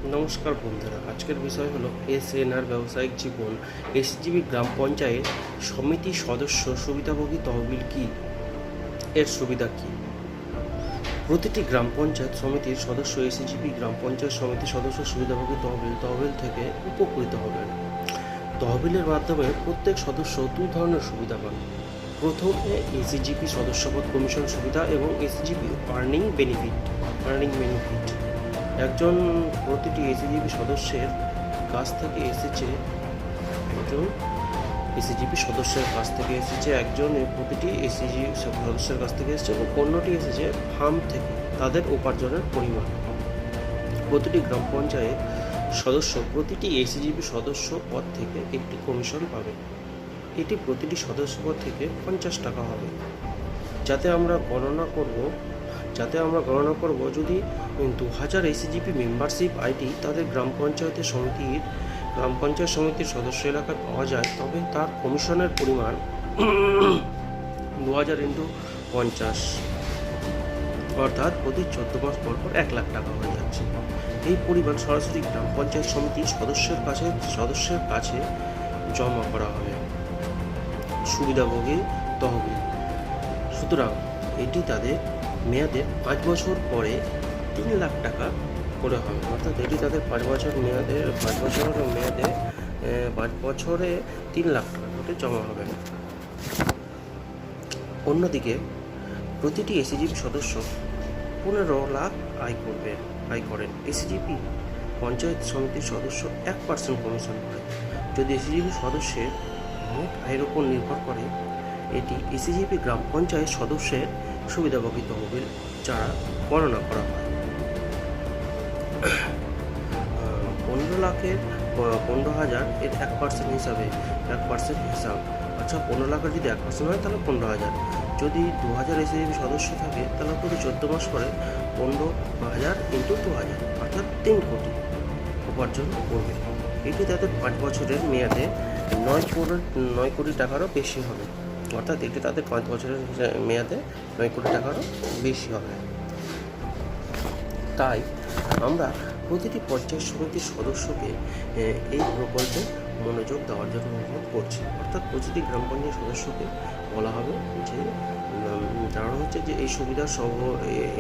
নমস্কার বন্ধুরা, আজকের বিষয় হলো এসএনআর ব্যবসায়িক জীবন। এসজিবি গ্রাম পঞ্চায়েত সমিতি সদস্য সুবিধাভোগী তহবিল কি, এর সুবিধা কি? প্রতিটি গ্রাম পঞ্চায়েত সমিতির সদস্য এসজিবি গ্রাম পঞ্চায়েত সমিতির সদস্য সুবিধাভোগী তহবিল থেকে উপকৃত হবেন। তহবিলের মাধ্যমে প্রত্যেক সদস্য দুই ধরনের সুবিধা পান। প্রথমে এসজিপি সদস্যপদ কমিশন সুবিধা এবং এসজিপি আর্নিং বেনিফিট। একজন প্রতিটি এসিজিপি সদস্যের কাছ থেকে এসেছে একজন প্রতিটি এসিজি সদস্যের কাছ থেকে এসেছে এবং অন্যটি এসেছে ফার্ম থেকে তাদের উপার্জনের পরিমাণ। প্রতিটি গ্রাম পঞ্চায়েত সদস্য প্রতিটি এসিজিপি সদস্য পদ থেকে একটি কমিশন পাবে। এটি প্রতিটি সদস্য পদ থেকে 50 টাকা হবে। যাতে আমরা গণনা করব যদি 2000 এসিজিপি মেম্বারশিপ আইডি তাদের গ্রাম পঞ্চায়েত সমিতির সদস্য এলাকায় পাওয়া যায়, তবে তার কমিশনের পরিমাণ 2000 × 50 অর্থাৎ প্রতি 14 মাস পর 1 লাখ টাকা হয়ে যাচ্ছে। এই পরিমাণ সরাসরি গ্রাম পঞ্চায়েত সমিতির সদস্যের কাছে জমা করা হবে সুবিধাভোগী তহবিল। সুতরাং এটি তাদের মেয়াদে 5 বছর পরে 3 লাখ টাকা করে হবে, অর্থাৎ এটি তাদের 5 বছরে 3 লাখ টাকা করে জমা হবে। অন্যদিকে প্রতিটি এসিজিপি সদস্য 15 লাখ আয় করেন। এসিজিপি পঞ্চায়েত সমিতির সদস্য 1% কমিশন পায়। যদি এসিজিপি সদস্যের মোট আয়ের উপর নির্ভর করে, এটি এসিজিপি গ্রাম পঞ্চায়েত সদস্যের সুবিধাভোগী তহবিল ছাড়া গণনা করা হয়। 15,000 এর 1% হিসাব। আচ্ছা, 15 লাখের যদি 1% হয় তাহলে 15,000। যদি 2000 এসিজিপি সদস্য থাকে তাহলে প্রতি 14 মাস পরে 15,000 × 2000 অর্থাৎ 3 কোটি উপার্জন করবে। এটি তাদের 5 বছরের মেয়াদে 9 কোটি টাকারও বেশি হবে, অর্থাৎ এটি তাদের 5 বছরের মেয়াদে 9 কোটি টাকারও বেশি হবে। তাই আমরা প্রতিটি পঞ্চায়েত সমিতির সদস্যকে এই প্রকল্পে মনোযোগ দেওয়ার জন্য অনুরোধ করছি। অর্থাৎ প্রতিটি গ্রাম পঞ্চায়েত সদস্যকে বলা হবে যে জানানো হচ্ছে যে এই সুবিধা সহ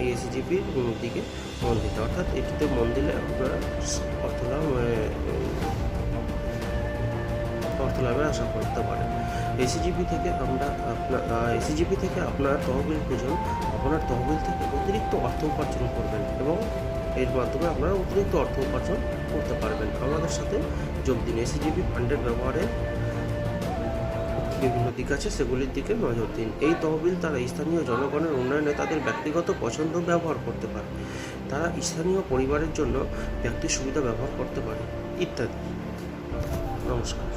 এই এসিজিপির দিকে মন দিতে, অর্থাৎ এটিতে মন দিলে আপনারা অর্থ লাভের আশা করতে পারেন। এসিজিপি থেকে আপনার তহবিল থেকে অতিরিক্ত অর্থ উপার্জন করবেন এবং এর মাধ্যমে আপনারা অতিরিক্ত অর্থ উপার্জন করতে পারবেন। আমাদের সাথে যোগ দিন। এসিজিপি ফান্ডের ব্যবহারের বিভিন্ন দিক আছে, সেগুলির দিকে নজর দিন। এই তহবিল তারা স্থানীয় জনগণের উন্নয়নে তাদের ব্যক্তিগত পছন্দ ব্যবহার করতে পারে, তারা স্থানীয় পরিবারের জন্য ব্যক্তি সুবিধা ব্যবহার করতে পারে ইত্যাদি। নমস্কার।